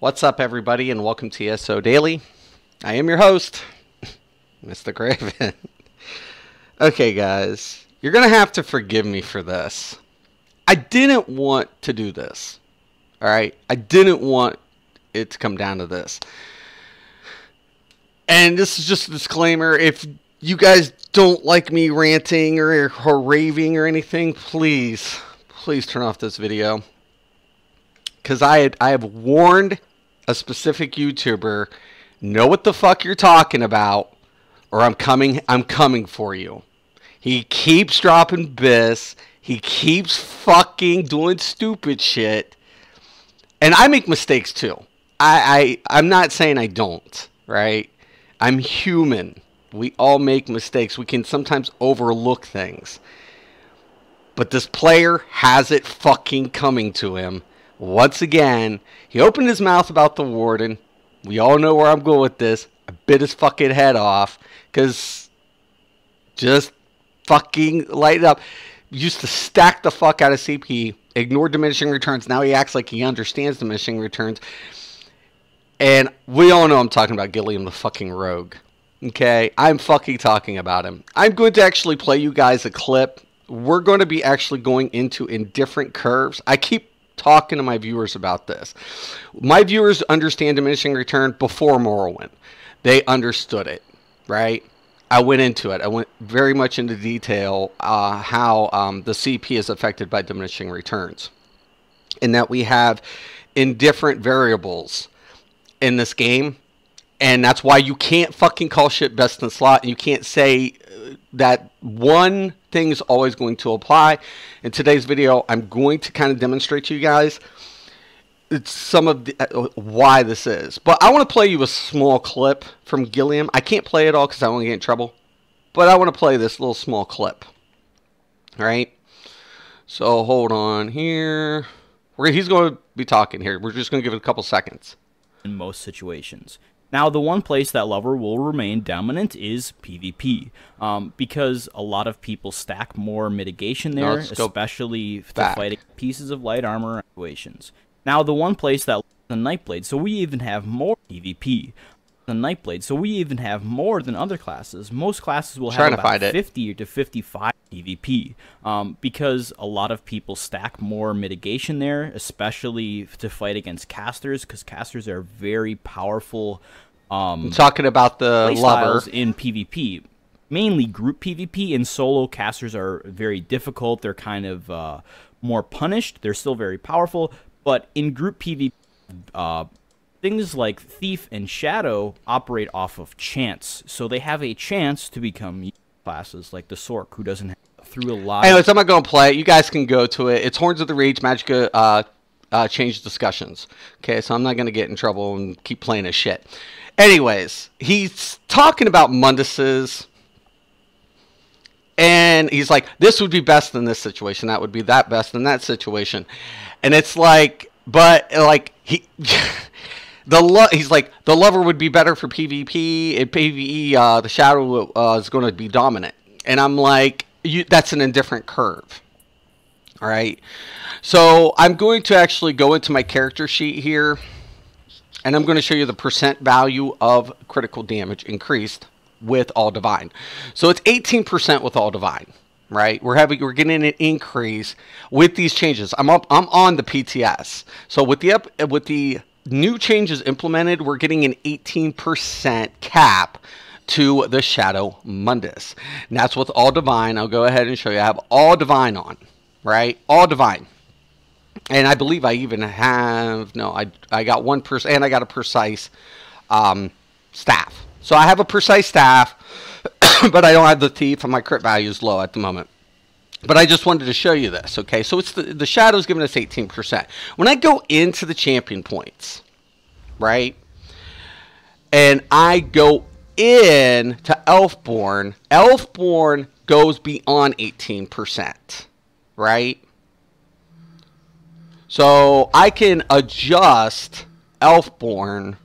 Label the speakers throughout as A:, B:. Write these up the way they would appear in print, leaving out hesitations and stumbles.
A: What's up, everybody, and welcome to ESO Daily. I am your host, Mysticraven. Okay, guys, you're going to have to forgive me for this. I didn't want to do this, all right? I didn't want it to come down to this. And this is just a disclaimer. If you guys don't like me ranting or raving or anything, please turn off this video. Because I have warned a specific YouTuber, know what the fuck you're talking about, or I'm coming for you. He keeps dropping bis. He keeps fucking doing stupid shit. And I make mistakes too. I'm not saying I don't, right? I'm human. We all make mistakes. We can sometimes overlook things. But this player has it fucking coming to him. Once again, he opened his mouth about the warden. We all know where I'm going with this. I bit his fucking head off. Because just fucking light it up. Used to stack the fuck out of CP. Ignored diminishing returns. Now he acts like he understands diminishing returns. And we all know I'm talking about Gilliam the fucking rogue. Okay? I'm fucking talking about him. I'm going to actually play you guys a clip. We're going to be actually going into indifferent curves. I keep talking to my viewers about this. My viewers understand diminishing return before Morrowind. They understood it, right? I went into it. I went very much into detail how the CP is affected by diminishing returns. And that we have indifferent variables in this game. And that's why you can't fucking call shit best in slot. And you can't say that one thing is always going to apply. In today's video, I'm going to kind of demonstrate to you guys some of the, why this is. But I want to play you a small clip from Gilliam. I can't play it all because I want to get in trouble. But I want to play this little small clip. All right? So hold on here. He's going to be talking here. We're just going to give it a couple seconds.
B: In most situations. Now, the one place that Lover will remain dominant is PvP, because a lot of people stack more mitigation there, especially to fighting pieces of light armor situations. Now, the one place that the Nightblade, so we even have more PvP. The Nightblade, so we even have more than other classes. Most classes will have about 50 to 55 PvP, because a lot of people stack more mitigation there, especially to fight against casters, because casters are very powerful.
A: I'm talking about the Lover
B: in PvP, mainly group PvP. And solo casters are very difficult. They're kind of more punished. They're still very powerful, but in group PvP, things like Thief and Shadow operate off of chance, so they have a chance to become classes like the Sork, who doesn't have through a lot.
A: Anyways, I'm not going to play it. You guys can go to it. It's Horns of the Rage Magicka change discussions. Okay, so I'm not going to get in trouble and keep playing his shit. Anyways, he's talking about Munduses, and he's like, this would be best in this situation. That would be that best in that situation. And it's like, but like he... He's like, the Lover would be better for PvP. In PvE, the Shadow is going to be dominant. And I'm like, that's an indifferent curve. All right. So I'm going to actually go into my character sheet here. And I'm going to show you the percent value of critical damage increased with All Divine. So it's 18% with All Divine. Right? We're getting an increase with these changes. I'm on the PTS. So with the new changes implemented, we're getting an 18% cap to the Shadow Mundus. And that's with All Divine. I'll go ahead and show you. I have All Divine on, right? All Divine. And I believe I even have, no, I got and I got a precise staff. So I have a precise staff, but I don't have the Thief, and my crit value is low at the moment. But I just wanted to show you this, okay? So it's the Shadow's giving us 18%. When I go into the champion points, right, and I go in to Elfborn, Elfborn goes beyond 18%, right? So I can adjust Elfborn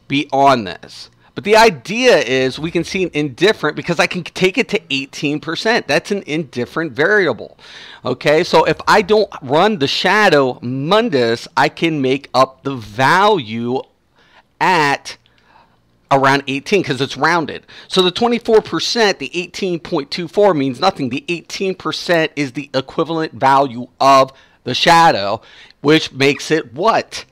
A: beyond this. But the idea is we can see an indifferent because I can take it to 18%. That's an indifferent variable. Okay, so if I don't run the shadow Mundus, I can make up the value at around 18 because it's rounded. So the 24%, the 18.24 means nothing. The 18% is the equivalent value of the shadow, which makes it what?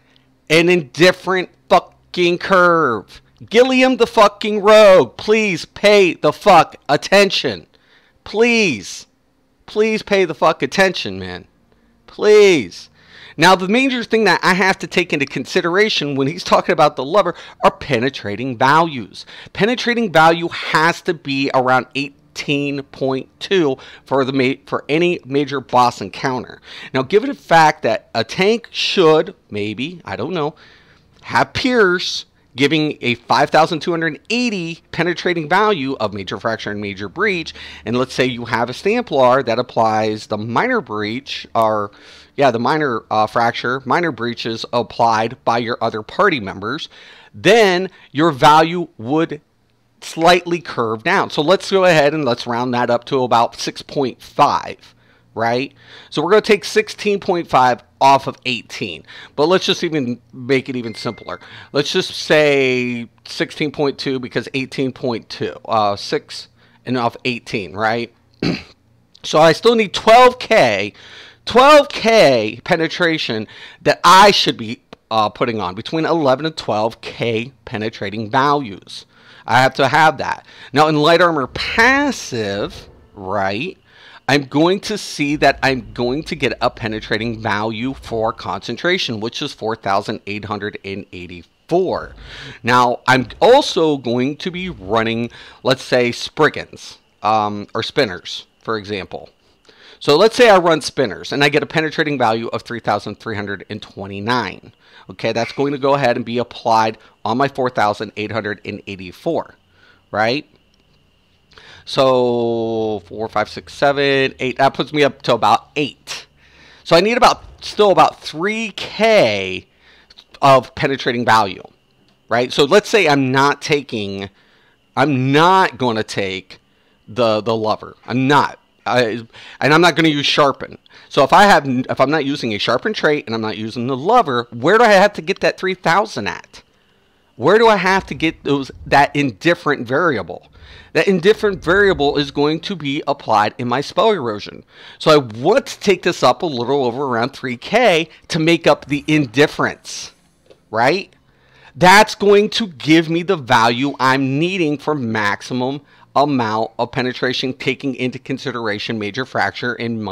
A: An indifferent fucking curve. Gilliam the fucking rogue, please pay the fuck attention. Please. Please pay the fuck attention, man. Please. Now, the major thing that I have to take into consideration when he's talking about the lover are penetrating values. Penetrating value has to be around 18.2 for any major boss encounter. Now, given the fact that a tank should, maybe, I don't know, have Pierce giving a 5,280 penetrating value of major fracture and major breach, and let's say you have a Stamplar that applies the minor breach, or yeah, the minor fracture, minor breaches applied by your other party members, then your value would slightly curve down. So let's go ahead and let's round that up to about 6.5, right? So we're going to take 16.5 off of 18. But let's just even make it even simpler. Let's just say 16.2 because 18.2. 6 and off 18, right? So I still need 12K penetration that I should be putting on between 11 and 12K penetrating values. I have to have that. Now in light armor passive, right, I'm going to see that I'm going to get a penetrating value for concentration, which is 4,884. Now I'm also going to be running, let's say, Spriggans or Spinners, for example. So let's say I run Spinners and I get a penetrating value of 3,329. Okay, that's going to go ahead and be applied on my 4,884, right? So 4, 5, 6, 7, 8. That puts me up to about 8. So I need still about 3K of penetrating value, right? So let's say I'm not going to take the lover. I'm not. And I'm not going to use sharpen. So if I'm not using a sharpen trait and I'm not using the lover, where do I have to get that 3,000 at? Where do I have to get that indifferent variable? That indifferent variable is going to be applied in my spell erosion. So I want to take this up a little over around 3K to make up the indifference, right? That's going to give me the value I'm needing for maximum amount of penetration, taking into consideration major fracture and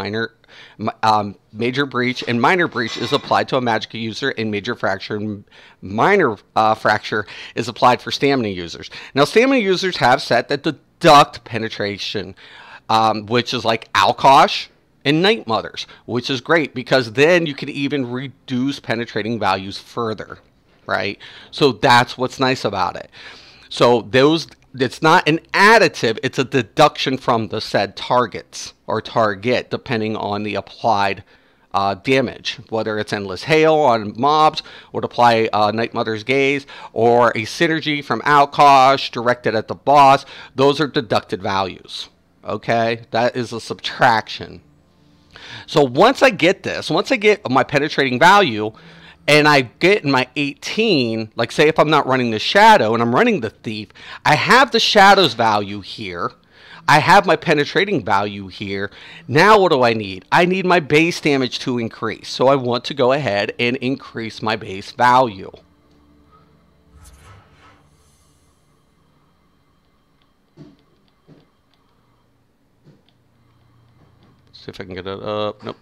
A: major breach and minor breach is applied to a magic user, and major fracture and minor fracture is applied for stamina users. Now stamina users have set that deduct penetration, which is like Alkosh and Night Mothers, which is great because then you can even reduce penetrating values further, right? So that's what's nice about it. So it's not an additive, it's a deduction from the said targets or target, depending on the applied damage. Whether it's Endless Hail on mobs, would apply Night Mother's Gaze, or a synergy from Alkosh directed at the boss. Those are deducted values. Okay, that is a subtraction. So once I get my penetrating value, and I get in my 18, like say if I'm not running the shadow and I'm running the thief, I have the shadow's value here. I have my penetrating value here. Now what do I need? I need my base damage to increase. So I want to go ahead and increase my base value. See if I can get it up. Nope.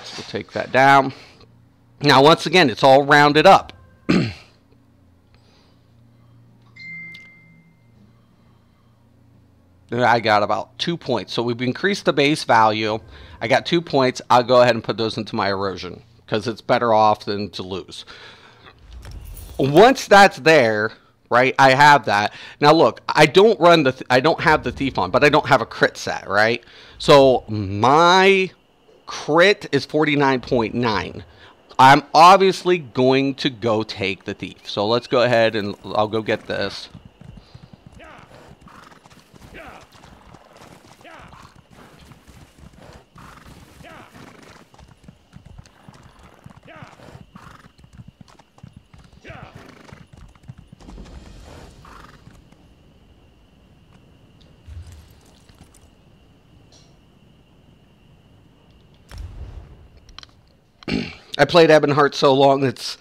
A: So we'll take that down. Now, once again, it's all rounded up. I got about 2 points. So we've increased the base value. I got 2 points. I'll go ahead and put those into my erosion because it's better off than to lose. Once that's there, right, I have that. Now, look, I don't have the thief on, but I don't have a crit set, right? So my crit is 49.9. I'm obviously going to go take the thief. So let's go ahead and I'll go get this. I played Ebonheart so long, it's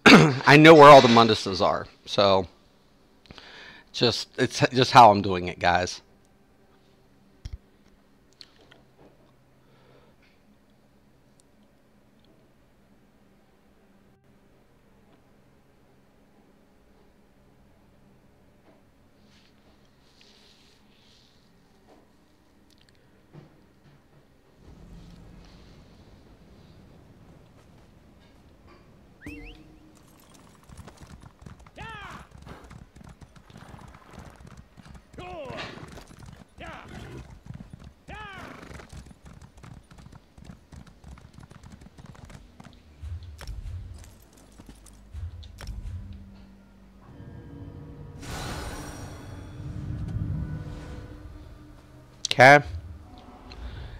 A: I know where all the Munduses are. So it's just how I'm doing it, guys. Okay.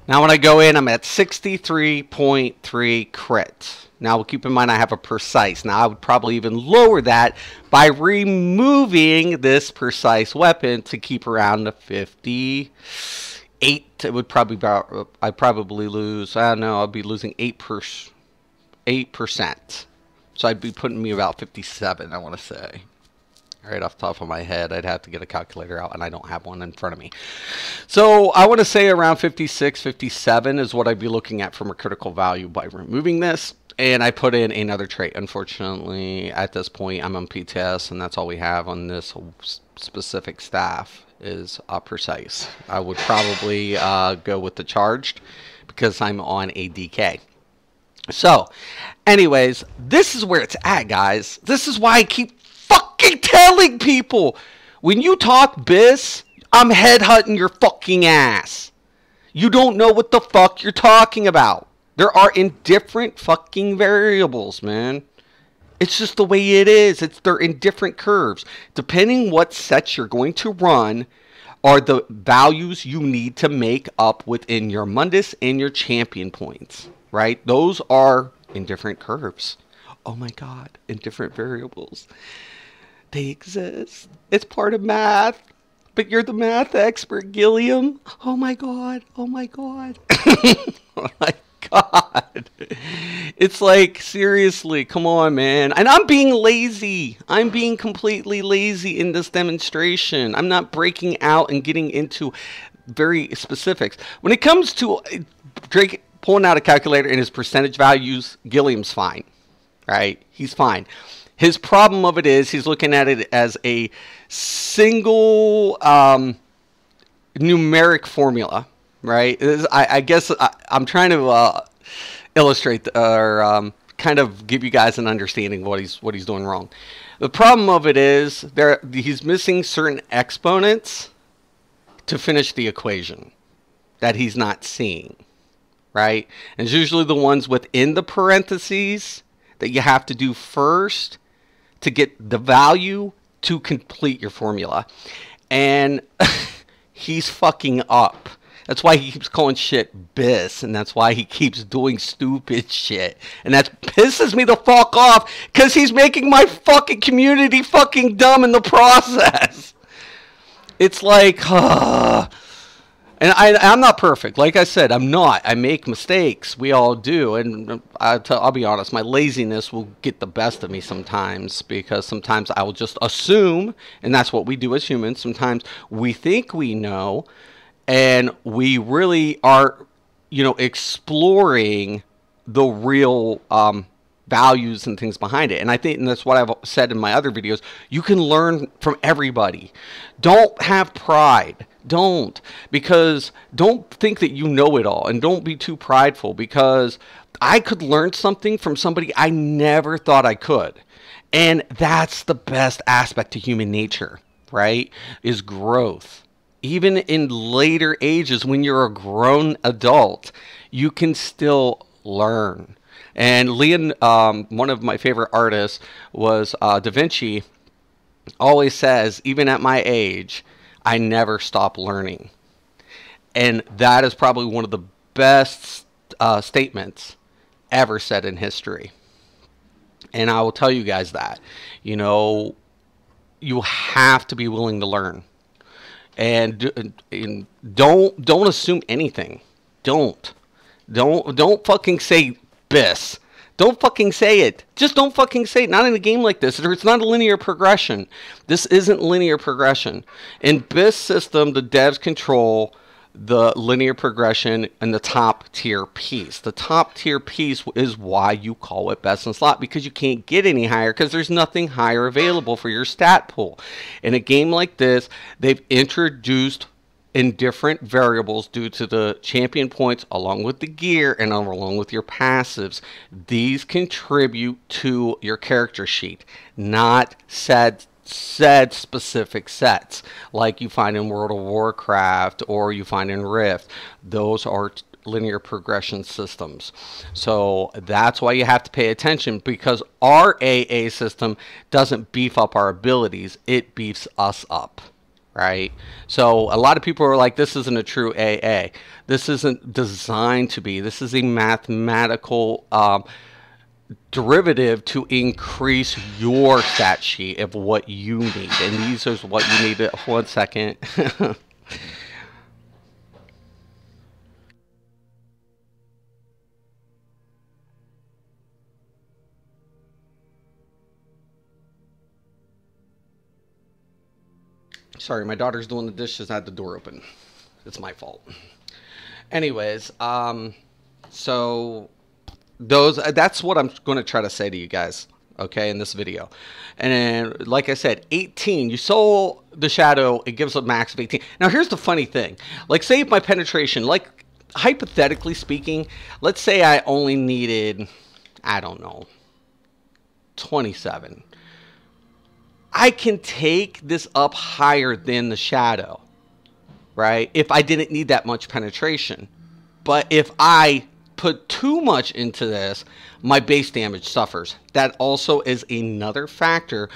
A: Now when I go in, I'm at 63.3 crit. Now keep in mind I have a precise. Now I would probably even lower that by removing this precise weapon to keep around the 58. It would probably about, I'd probably lose, I don't know, I'd be losing 8%. So I'd be putting me about 57, I want to say. Right off the top of my head, I'd have to get a calculator out, and I don't have one in front of me. So I want to say around 56, 57 is what I'd be looking at from a critical value by removing this. And I put in another trait. Unfortunately, at this point, I'm on PTS, and that's all we have on this specific staff is precise. I would probably go with the charged because I'm on a DK. So, anyways, this is where it's at, guys. This is why I keep fucking telling people, when you talk biz, I'm headhunting your fucking ass. You don't know what the fuck you're talking about. There are indifferent fucking variables, man. It's just the way it is. They're in different curves. Depending what sets you're going to run are the values you need to make up within your Mundus and your champion points, right? Those are indifferent curves. Oh my god, indifferent variables. They exist. It's part of math. But you're the math expert, Gilliam. Oh my god. Oh my god. Oh my god. It's like, seriously, come on, man. And I'm being lazy. I'm being completely lazy in this demonstration. I'm not breaking out and getting into very specifics. When it comes to Drake pulling out a calculator and his percentage values, Gilliam's fine. Right? He's fine. His problem of it is he's looking at it as a single numeric formula, right? I guess I'm trying to illustrate or kind of give you guys an understanding of what he's doing wrong. The problem of it is he's missing certain exponents to finish the equation that he's not seeing, right? And it's usually the ones within the parentheses that you have to do first to get the value to complete your formula. And he's fucking up. That's why he keeps calling shit bis, and that's why he keeps doing stupid shit. And that pisses me the fuck off, because he's making my fucking community fucking dumb in the process. It's like, and I'm not perfect. Like I said, I'm not. I make mistakes. We all do. And I'll be honest, my laziness will get the best of me sometimes, because sometimes I will just assume, and that's what we do as humans. Sometimes we think we know, and we really are, exploring the real values and things behind it. And I think, and that's what I've said in my other videos, you can learn from everybody. Don't have pride. Don't think that you know it all, and don't be too prideful, because I could learn something from somebody I never thought I could. And that's the best aspect to human nature, right? Is growth. Even in later ages, when you're a grown adult, you can still learn. And Leon, one of my favorite artists, was Da Vinci, always says, even at my age, I never stop learning. And that is probably one of the best statements ever said in history. And I will tell you guys that, you have to be willing to learn. And don't assume anything. Don't fucking say bis. Don't fucking say it. Just don't fucking say it. Not in a game like this. It's not a linear progression. This isn't linear progression. In this system, the devs control the linear progression and the top tier piece. The top tier piece is why you call it best in slot, because you can't get any higher because there's nothing higher available for your stat pool. In a game like this, they've introduced indifferent variables due to the champion points along with the gear and along with your passives. These contribute to your character sheet, not said specific sets like you find in World of Warcraft or you find in Rift. Those are linear progression systems. So that's why you have to pay attention, because our AA system doesn't beef up our abilities, it beefs us up. Right? So a lot of people are like, this isn't a true AA. This isn't designed to be. This is a mathematical derivative to increase your stat sheet of what you need. And these are what you need. 1 second. Sorry, my daughter's doing the dishes. I had the door open. It's my fault. Anyways, so that's what I'm going to try to say to you guys, okay, in this video. And like I said, 18, you saw the shadow, it gives a max of 18. Now here's the funny thing. Like, say if my penetration, like hypothetically speaking, let's say I only needed, I don't know, 27. I can take this up higher than the shadow, right? If I didn't need that much penetration. But if I put too much into this, my base damage suffers. That also is another factor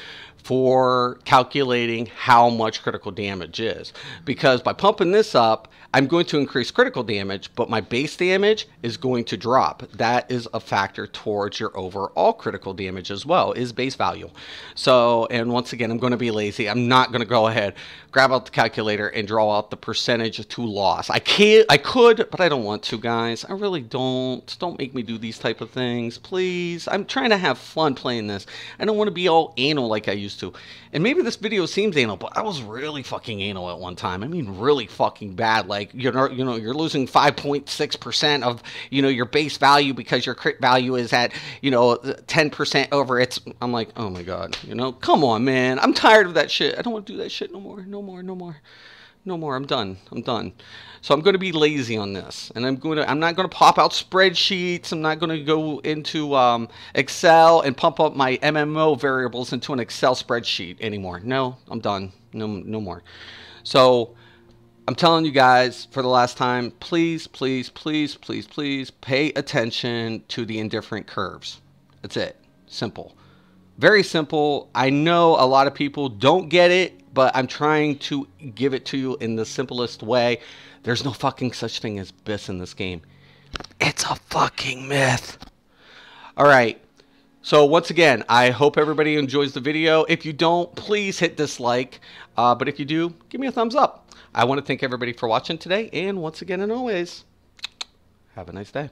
A: for calculating how much critical damage is. Because by pumping this up, I'm going to increase critical damage, but my base damage is going to drop. That is a factor towards your overall critical damage as well, is base value. So, and once again, I'm going to be lazy. I'm not going to go ahead, grab out the calculator and draw out the percentage to loss. I could, but I don't want to, guys. I really don't. Don't make me do these type of things, please. I'm trying to have fun playing this. I don't want to be all anal like I used to. And maybe this video seems anal, but I was really fucking anal at one time. I mean, really fucking bad. Like, you're losing 5.6% of, your base value because your crit value is at, 10% over its. I'm like, oh my God, come on, man. I'm tired of that shit. I don't want to do that shit no more. No more. I'm done. So I'm going to be lazy on this, and I'm not going to pop out spreadsheets. I'm not going to go into Excel and pump up my MMO variables into an Excel spreadsheet anymore. No, I'm done. No more. So I'm telling you guys for the last time, please pay attention to the indifferent curves. That's it. Simple. Very simple. I know a lot of people don't get it, but I'm trying to give it to you in the simplest way. There's no fucking such thing as BIS in this game. It's a fucking myth. Alright. So once again, I hope everybody enjoys the video. If you don't, please hit dislike. But if you do, give me a thumbs up. I want to thank everybody for watching today. And once again and always, have a nice day.